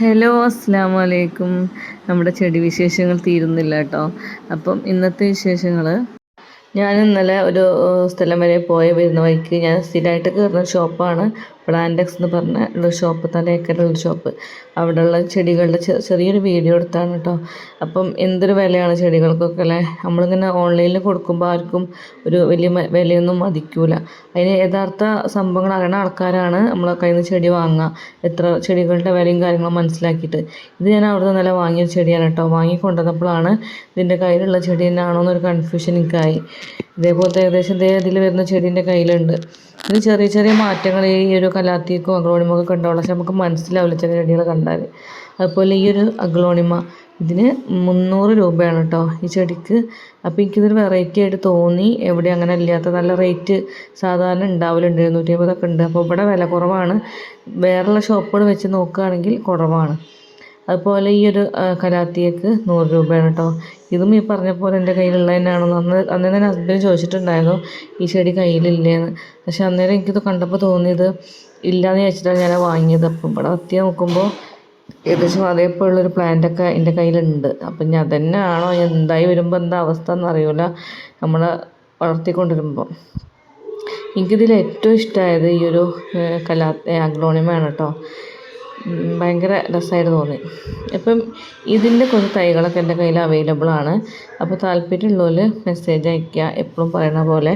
Hello അസ്സാം വലൈക്കും. നമ്മുടെ ചെടി വിശേഷങ്ങൾ തീരുന്നില്ല കേട്ടോ. അപ്പം ഇന്നത്തെ വിശേഷങ്ങൾ, ഞാൻ ഇന്നലെ ഒരു സ്ഥലം വരെ വരുന്ന വഴിക്ക് ഞാൻ സ്ഥിരമായിട്ട് കയറുന്ന ഷോപ്പാണ് പ്ലാന്റെക്സ് എന്ന് പറഞ്ഞ ഒരു ഷോപ്പ്, തലയേക്കലുള്ള ഷോപ്പ്. അവിടെയുള്ള ചെടികളുടെ ചെറിയൊരു വീഡിയോ എടുത്താണ് കേട്ടോ. അപ്പം എന്തൊരു വിലയാണ് ചെടികൾക്കൊക്കെ അല്ലേ. നമ്മളിങ്ങനെ ഓൺലൈനിൽ കൊടുക്കുമ്പോൾ ആർക്കും ഒരു വലിയ വിലയൊന്നും മതിക്കൂല. അതിന് യഥാർത്ഥ സംഭവങ്ങൾ അറിയുന്ന ആൾക്കാരാണ് നമ്മളെ കയ്യിൽ നിന്ന് ചെടി വാങ്ങുക, എത്ര ചെടികളുടെ വിലയും കാര്യങ്ങളും മനസ്സിലാക്കിയിട്ട്. ഇത് ഞാൻ അവിടെ നിന്ന് ഇന്നലെ വാങ്ങിയ ചെടിയാണ് കേട്ടോ. വാങ്ങിക്കൊണ്ടുവന്നപ്പോഴാണ് ഇതിൻ്റെ കയ്യിലുള്ള ചെടി തന്നെയാണോ എന്നൊരു കൺഫ്യൂഷൻ എനിക്കായി. ഇതേപോലത്തെ ഏകദേശം ഇതിൽ വരുന്ന ചെടീൻ്റെ കയ്യിലുണ്ട്. ഇത് ചെറിയ ചെറിയ മാറ്റങ്ങൾ ഈ ഒരു കലാത്തിക്കും അഗ്ലോണിമൊക്കെ ഉണ്ടാവുള്ളൂ, പക്ഷെ നമുക്ക് മനസ്സിലാവില്ല ചില ചെടികൾ കണ്ടാൽ. അതുപോലെ ഈ ഒരു അഗ്ലോണിമ, ഇതിന് 300 രൂപയാണ് കേട്ടോ ഈ ചെടിക്ക്. അപ്പോൾ എനിക്കിതൊരു വെറൈറ്റി ആയിട്ട് തോന്നി. എവിടെ അങ്ങനെ ഇല്ലാത്ത നല്ല റേറ്റ് സാധാരണ ഉണ്ടാവലുണ്ട്, 250 ഉണ്ട്. അപ്പോൾ ഇവിടെ വില കുറവാണ്, വേറെയുള്ള ഷോപ്പുകൾ വെച്ച് നോക്കുകയാണെങ്കിൽ കുറവാണ്. അതുപോലെ ഈ ഒരു കലാത്തിയക്ക് 100 രൂപയാണ് കേട്ടോ. ഇതും ഈ പറഞ്ഞ പോലെ എൻ്റെ കയ്യിലുള്ള തന്നെയാണെന്ന് അന്ന് തന്നെ ഹസ്ബൻഡ് ചോദിച്ചിട്ടുണ്ടായിരുന്നു ഈ ചെടി കയ്യിലില്ലേന്ന്. പക്ഷെ അന്നേരം എനിക്കിത് കണ്ടപ്പോൾ തോന്നിയത് ഇല്ലയെന്ന് ചോദിച്ചിട്ടാണ് ഞാൻ വാങ്ങിയത്. അപ്പം ഇവിടെ എത്തി നോക്കുമ്പോൾ ഏകദേശം അതേപോലുള്ളൊരു പ്ലാന്റൊക്കെ എൻ്റെ കയ്യിലുണ്ട്. അപ്പം ഞാൻ അതന്നെയാണോ എന്തായി വരുമ്പോൾ എന്താ അവസ്ഥ എന്നറിയില്ല നമ്മൾ വളർത്തിക്കൊണ്ടിരുമ്പോൾ. എനിക്കിതിൽ ഏറ്റവും ഇഷ്ടമായത് ഈ ഒരു അഗ്ലോണിമയാണ് കേട്ടോ. ഭയങ്കര രസമായിട്ട് തോന്നി. ഇപ്പം ഇതിൻ്റെ കുറച്ച് തൈകളൊക്കെ എൻ്റെ കയ്യിൽ അവൈലബിൾ ആണ്. അപ്പോൾ താല്പര്യമുള്ളവർ മെസ്സേജ് അയയ്ക്കുക, എപ്പോഴും പറയണ പോലെ.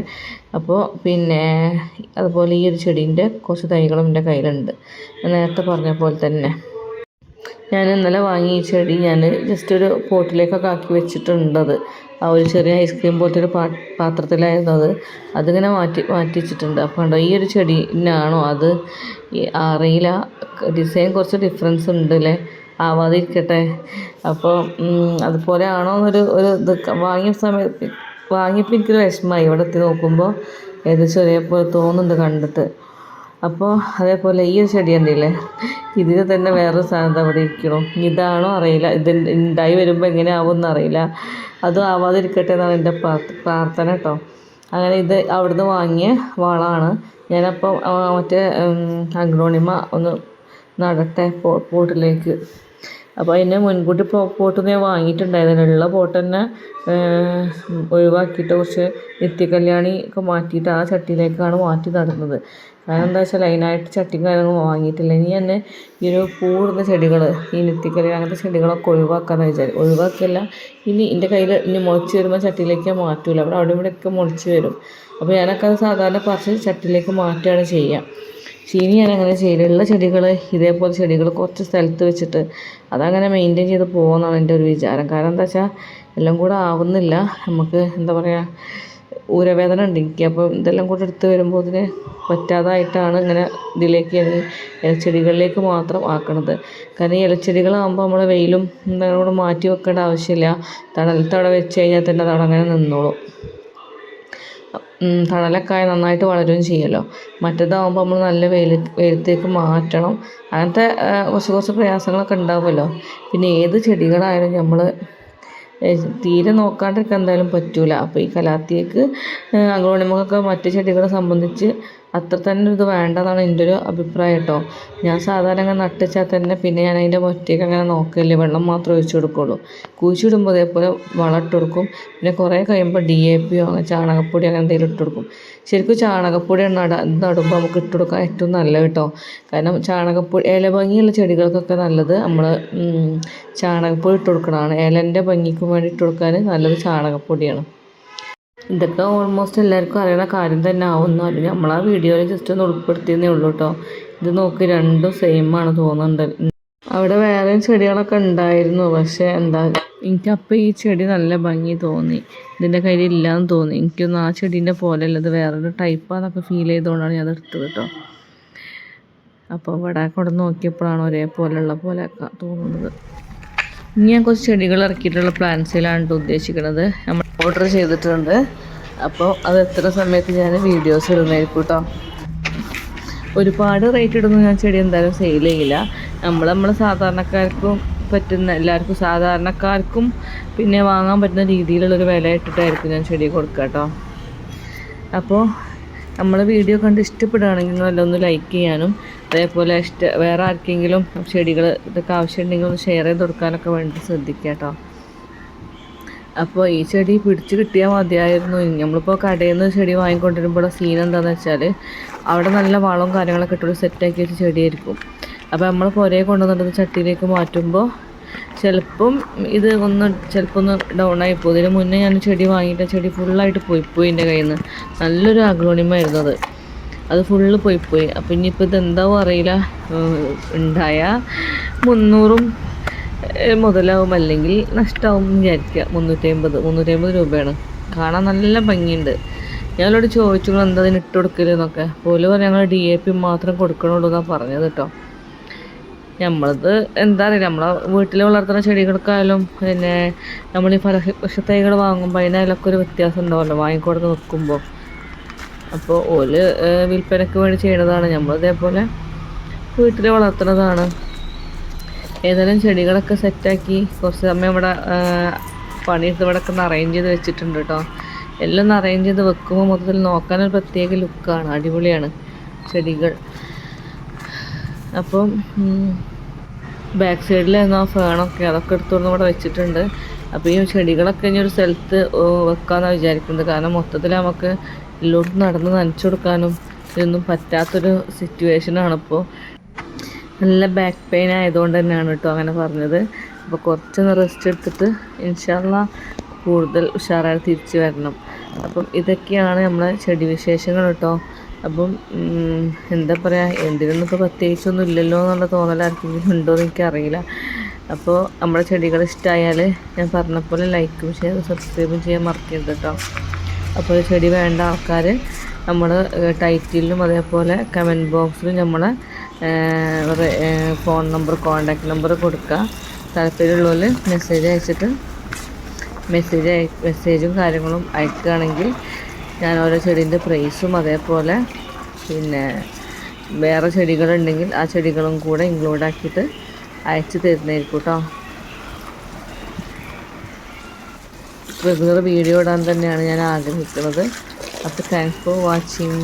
അപ്പോൾ പിന്നെ അതുപോലെ ഈ ഒരു ചെടീൻ്റെ കുറച്ച് തൈകളും എൻ്റെ കയ്യിലുണ്ട്, നേരത്തെ പറഞ്ഞ പോലെ തന്നെ. ഞാൻ ഇന്നലെ വാങ്ങിയ ഈ ചെടി ഞാൻ ജസ്റ്റ് ഒരു പോട്ടിലേക്കൊക്കെ ആക്കി വെച്ചിട്ടുണ്ടത്. ആ ഒരു ചെറിയ ഐസ്ക്രീം പോലത്തെ ഒരു പാത്രത്തിലായിരുന്നു അതിങ്ങനെ മാറ്റി വെച്ചിട്ടുണ്ട്. അപ്പോൾ കണ്ടോ, ഈ ഒരു ചെടിനാണോ അത് അറിയില്ല, ഡിസൈൻ കുറച്ച് ഡിഫറൻസ് ഉണ്ട് അല്ലേ, ആവാതിരിക്കട്ടെ. അപ്പോൾ അതുപോലെ ആണോ എന്നൊരു ഇത് വാങ്ങിയപ്പോൾ എനിക്കൊരു വിഷമമായി. ഇവിടെ എത്തി നോക്കുമ്പോൾ ഏകദേശം ഒരേപോലെ തോന്നുന്നുണ്ട് കണ്ടിട്ട്. അപ്പോൾ അതേപോലെ ഈ ഒരു ചെടി ഉണ്ടല്ലേ, ഇതിൽ തന്നെ വേറൊരു സാധനം അവിടെ ഇരിക്കണം. ഇതാണോ അറിയില്ല, ഇത് ഉണ്ടായി വരുമ്പോൾ എങ്ങനെ ആവുമെന്ന് അറിയില്ല. അതും ആവാതിരിക്കട്ടെ എന്നാണ് എൻ്റെ പ്രാർത്ഥന കേട്ടോ. അങ്ങനെ ഇത് അവിടുന്ന് വാങ്ങിയ വളമാണ്. ഞാനപ്പോൾ മറ്റേ അഗ്ലോണിമ ഒന്ന് നടട്ടെ പോട്ടിലേക്ക്. അപ്പോൾ അതിനെ മുൻകൂട്ടി പോട്ട് ഞാൻ വാങ്ങിയിട്ടുണ്ടായിരുന്നു. ഉള്ള പോട്ട് തന്നെ ഒഴിവാക്കിയിട്ട് കുറച്ച് നിത്യകല്യാണി ഒക്കെ മാറ്റിയിട്ട് ആ ചട്ടിയിലേക്കാണ് മാറ്റി നടുന്നത്. കാരണം എന്താ വെച്ചാൽ അതിനായിട്ട് ചട്ടിയും കാര്യങ്ങളും വാങ്ങിയിട്ടില്ല. ഇനി തന്നെ ഈ ഒരു പൂടുന്ന ചെടികൾ, ഈ നിത്യകല്യാണി അങ്ങനത്തെ ചെടികളൊക്കെ ഒഴിവാക്കാമെന്ന് ഒഴിവാക്കില്ല. ഇനി എൻ്റെ കയ്യിൽ ഇനി മുളച്ച് വരുമ്പോൾ ചട്ടിയിലേക്ക് മാറ്റൂല, അവിടെ ഇവിടെയൊക്കെ മുളച്ച് വരും. അപ്പോൾ ഞാനൊക്കെ അത് സാധാരണ പറിച്ച് ചട്ടിയിലേക്ക് മാറ്റുകയാണ് ചെയ്യുക. ചീനി ഞാനങ്ങനെ ചെയ്യലുള്ള ചെടികൾ, ഇതേപോലെ ചെടികൾ കുറച്ച് സ്ഥലത്ത് വെച്ചിട്ട് അതങ്ങനെ മെയിൻറ്റെയിൻ ചെയ്ത് പോകുമെന്നാണ് എൻ്റെ ഒരു വിചാരം. കാരണം എന്താ വെച്ചാൽ എല്ലാം കൂടെ ആവുന്നില്ല, നമുക്ക് എന്താ പറയുക, ഊരവേദന ഉണ്ട് എനിക്ക്. അപ്പോൾ ഇതെല്ലാം കൂടെ എടുത്ത് വരുമ്പോൾ ഇതിന് പറ്റാതായിട്ടാണ് ഇങ്ങനെ ഇതിലേക്ക് ഇലച്ചെടികളിലേക്ക് മാത്രം ആക്കണത്. കാരണം ഈ ഇലച്ചെടികളാകുമ്പോൾ നമ്മൾ വെയിലും കൂടെ മാറ്റി വെക്കേണ്ട ആവശ്യമില്ല. തണലത്തവിടെ വെച്ച് കഴിഞ്ഞാൽ തന്നെ അതവിടെ അങ്ങനെ നിന്നോളും. തണലൊക്കെ നന്നായിട്ട് വളരുകയും ചെയ്യുമല്ലോ. മറ്റേതാകുമ്പോൾ നമ്മൾ നല്ല വെയിലത്തേക്ക് മാറ്റണം. അങ്ങനത്തെ കുറച്ച് പ്രയാസങ്ങളൊക്കെ ഉണ്ടാവുമല്ലോ. പിന്നെ ഏത് ചെടികളായാലും നമ്മൾ തീരെ നോക്കാണ്ടിരിക്കാൻ എന്തായാലും പറ്റില്ല. അപ്പോൾ ഈ കലാത്തിയക്ക് അഗ്ലോണിമക്കൊക്കെ മറ്റ് ചെടികളെ സംബന്ധിച്ച് അത്ര തന്നെ ഇത് വേണ്ടതാണ് എൻ്റെ ഒരു അഭിപ്രായം കേട്ടോ. ഞാൻ സാധാരണ അങ്ങനെ നട്ടുവെച്ചാൽ തന്നെ പിന്നെ ഞാൻ അതിൻ്റെ മുറ്റേക്ക് അങ്ങനെ നോക്കില്ല, വെള്ളം മാത്രമേ ഒഴിച്ചു കൊടുക്കുകയുള്ളൂ. കുഴിച്ചിടുമ്പോൾ അതേപോലെ വളം ഇട്ട് കൊടുക്കും. പിന്നെ കുറേ കഴിയുമ്പോൾ DAP ചാണകപ്പൊടി അങ്ങനെ എന്തെങ്കിലും ഇട്ട് കൊടുക്കും. ശരിക്കും ചാണകപ്പൊടി നടുമ്പോൾ നമുക്ക് ഇട്ട് കൊടുക്കാൻ ഏറ്റവും നല്ലത് കേട്ടോ. കാരണം ചാണകപ്പൊടി ഇല ഭംഗിയുള്ള ചെടികൾക്കൊക്കെ നല്ലത് നമ്മൾ ചാണകപ്പൊടി ഇട്ട് കൊടുക്കണതാണ്. ഇലൻ്റെ ഭംഗിക്ക് വേണ്ടി ഇട്ട് കൊടുക്കാൻ നല്ലത് ചാണകപ്പൊടിയാണ്. ഇതൊക്കെ ഓൾമോസ്റ്റ് എല്ലാവർക്കും അറിയുന്ന കാര്യം തന്നെ ആവുമെന്നാലും നമ്മൾ ആ വീഡിയോയിൽ ജസ്റ്റ് ഒന്ന് ഉൾപ്പെടുത്തിയെന്നേ ഉള്ളൂ കേട്ടോ. ഇത് നോക്കി രണ്ടും സെയിമാണ് തോന്നുന്നുണ്ട്. അവിടെ വേറെ ചെടികളൊക്കെ ഉണ്ടായിരുന്നു, പക്ഷേ എന്താ എനിക്കപ്പോൾ ഈ ചെടി നല്ല ഭംഗി തോന്നി, ഇതിൻ്റെ കയ്യിൽ ഇല്ലയെന്ന് തോന്നി. എനിക്കൊന്നും ആ ചെടീൻ്റെ പോലെയല്ല, ഇത് വേറൊരു ടൈപ്പാന്നൊക്കെ ഫീൽ ചെയ്തുകൊണ്ടാണ് ഞാൻ എടുത്തത് കേട്ടോ. അപ്പോൾ ഇവിടെ കൊണ്ട് നോക്കിയപ്പോഴാണ് ഒരേപോലെയുള്ള പോലെയൊക്കെ തോന്നുന്നത്. ഇനി ഞാൻ കുറച്ച് ചെടികൾ ഇറക്കിയിട്ടുള്ള പ്ലാന്റ്സിലാണ് ഉദ്ദേശിക്കുന്നത്. നമ്മൾ ഓർഡർ ചെയ്തിട്ടുണ്ട്. അപ്പോൾ അത് എത്ര സമയത്ത് ഞാൻ വീഡിയോസ് ഇടുന്നതായിരിക്കും കേട്ടോ. ഒരുപാട് റേറ്റ് ഇടുന്ന ഞാൻ ചെടി എന്തായാലും സെയിൽ ചെയ്യില്ല. നമ്മൾ സാധാരണക്കാർക്കും പറ്റുന്ന എല്ലാവർക്കും സാധാരണക്കാർക്കും പിന്നെ വാങ്ങാൻ പറ്റുന്ന രീതിയിലുള്ളൊരു വില ഇട്ടിട്ടായിരിക്കും ഞാൻ ചെടി കൊടുക്കുക കേട്ടോ. അപ്പോൾ നമ്മളെ വീഡിയോ കണ്ട് ഇഷ്ടപ്പെടുകയാണെങ്കിൽ നിങ്ങളെല്ലാം ഒന്ന് ലൈക്ക് ചെയ്യാനും അതേപോലെ വേറെ ആർക്കെങ്കിലും ചെടികൾ ഇതൊക്കെ ആവശ്യമുണ്ടെങ്കിൽ ഒന്ന് ഷെയർ ചെയ്ത് കൊടുക്കാനൊക്കെ വേണ്ടി ശ്രദ്ധിക്കുക കേട്ടോ. അപ്പോൾ ഈ ചെടി പിടിച്ച് കിട്ടിയാൽ മതിയായിരുന്നു. നമ്മളിപ്പോൾ കടയിൽ നിന്ന് ചെടി വാങ്ങിക്കൊണ്ടിരുമ്പോൾ സീൻ എന്താണെന്ന് വെച്ചാൽ അവിടെ നല്ല വളവും കാര്യങ്ങളൊക്കെ ഇട്ടൊരു സെറ്റാക്കി വെച്ച ചെടിയായിരിക്കും. അപ്പോൾ നമ്മൾ പുരയെ കൊണ്ടുവന്നിട്ട് ചട്ടിയിലേക്ക് മാറ്റുമ്പോൾ ചിലപ്പം ഇത് ചിലപ്പോൾ ഒന്ന് ഡൗൺ ആയി പോകും. ഇതിന് മുന്നേ ഞാൻ ചെടി വാങ്ങിയിട്ട് ചെടി ഫുള്ളായിട്ട് പോയി എൻ്റെ കയ്യിൽ നിന്ന്. നല്ലൊരു അഗ്ലോണിയമായിരുന്നു അത് ഫുള്ള് പോയി. അപ്പോൾ ഇനിയിപ്പോൾ ഇതെന്താവും അറിയില്ല. ഉണ്ടായ 300 മുതലാവും, അല്ലെങ്കിൽ നഷ്ടമാവും വിചാരിക്കുക. 350 രൂപയാണ്. കാണാൻ നല്ല ഭംഗിയുണ്ട്. ഞാനോട് ചോദിച്ചു എന്താ അതിന് ഇട്ട് കൊടുക്കലെന്നൊക്കെ. പോലും ഞങ്ങൾ DAP മാത്രം കൊടുക്കണുള്ളൂ എന്നാണ് പറഞ്ഞത് കേട്ടോ. നമ്മളത് എന്താ അറിയില്ല, നമ്മളെ വീട്ടിൽ വളർത്തുന്ന ചെടികൾക്കായാലും പിന്നെ നമ്മൾ ഈ ഫലവൃക്ഷത്തൈകൾ വാങ്ങുമ്പോൾ അതിനായാലൊക്കെ ഒരു വ്യത്യാസം ഉണ്ടാവുമല്ലോ വാങ്ങിക്കൊടുത്ത് വെക്കുമ്പോൾ. അപ്പോൾ ഓല് വിൽപ്പനയ്ക്ക് വേണ്ടി ചെയ്യണതാണ്, നമ്മളിതേപോലെ വീട്ടിൽ വളർത്തുന്നതാണ്. ഏതായാലും ചെടികളൊക്കെ സെറ്റാക്കി കുറച്ച് സമയം ഇവിടെ പണിയെടുത്ത് ഇവിടെ ഒക്കെ ഒന്ന് അറേഞ്ച് ചെയ്ത് വെച്ചിട്ടുണ്ട് കേട്ടോ. എല്ലാം ഒന്ന് അറേഞ്ച് ചെയ്ത് വെക്കുമ്പോൾ മൊത്തത്തിൽ നോക്കാനൊരു പ്രത്യേക ലുക്കാണ്, അടിപൊളിയാണ് ചെടികൾ. അപ്പം ബാക്ക് സൈഡിലായിരുന്നു ആ ഫേണൊക്കെ, അതൊക്കെ എടുത്തുകൊണ്ട് ഇവിടെ വെച്ചിട്ടുണ്ട്. അപ്പോൾ ഈ ചെടികളൊക്കെ ഇനി ഒരു സ്ഥലത്ത് വെക്കാമെന്നാണ് വിചാരിക്കുന്നത്. കാരണം മൊത്തത്തിൽ നമുക്ക് എല്ലായിടത്തും നടന്ന് നനച്ചു കൊടുക്കാനും ഇതൊന്നും പറ്റാത്തൊരു സിറ്റുവേഷനാണിപ്പോൾ. നല്ല ബാക്ക് പെയിൻ ആയതുകൊണ്ട് തന്നെയാണ് കേട്ടോ അങ്ങനെ പറഞ്ഞത്. അപ്പോൾ കുറച്ചൊന്ന് റെസ്റ്റ് എടുത്തിട്ട് ഇൻഷാ അല്ലാഹ് കൂടുതൽ ഉഷാറായി തിരിച്ച് വരണം. അപ്പം ഇതൊക്കെയാണ് നമ്മളെ ചെടി വിശേഷങ്ങൾ കേട്ടോ. അപ്പം എന്താ പറയുക, എന്തിനൊന്നും ഇപ്പോൾ പ്രത്യേകിച്ചൊന്നും ഇല്ലല്ലോ എന്നുള്ള തോന്നൽ ആർക്കെങ്കിലും ഉണ്ടോ എന്ന് എനിക്കറിയില്ല. അപ്പോൾ നമ്മുടെ ചെടികൾ ഇഷ്ടമായാൽ ഞാൻ പറഞ്ഞ പോലെ ലൈക്കും ഷെയറും സബ്സ്ക്രൈബും ചെയ്യാൻ മറക്കരുത് കേട്ടോ. അപ്പോൾ ചെടി വേണ്ട ആൾക്കാർ നമ്മൾ ടൈറ്റിലും അതേപോലെ കമൻറ്റ് ബോക്സിലും നമ്മളെ ഫോൺ നമ്പർ കോൺടാക്റ്റ് നമ്പർ കൊടുക്കുക. താല്പര്യമുള്ളവർ മെസ്സേജ് അയച്ചിട്ട് മെസ്സേജും കാര്യങ്ങളും അയക്കുകയാണെങ്കിൽ ഞാൻ ഓരോ ചെടീൻ്റെ പ്രൈസും അതേപോലെ പിന്നെ വേറെ ചെടികളുണ്ടെങ്കിൽ ആ ചെടികളും കൂടെ ഇൻക്ലൂഡ് ആക്കിയിട്ട് അയച്ചു തരുന്നതായിരിക്കും കേട്ടോ. റെഗുലർ വീഡിയോ ഇടാൻ തന്നെയാണ് ഞാൻ ആഗ്രഹിക്കുന്നത്. അപ്പോൾ താങ്ക്സ് ഫോർ വാച്ചിങ്.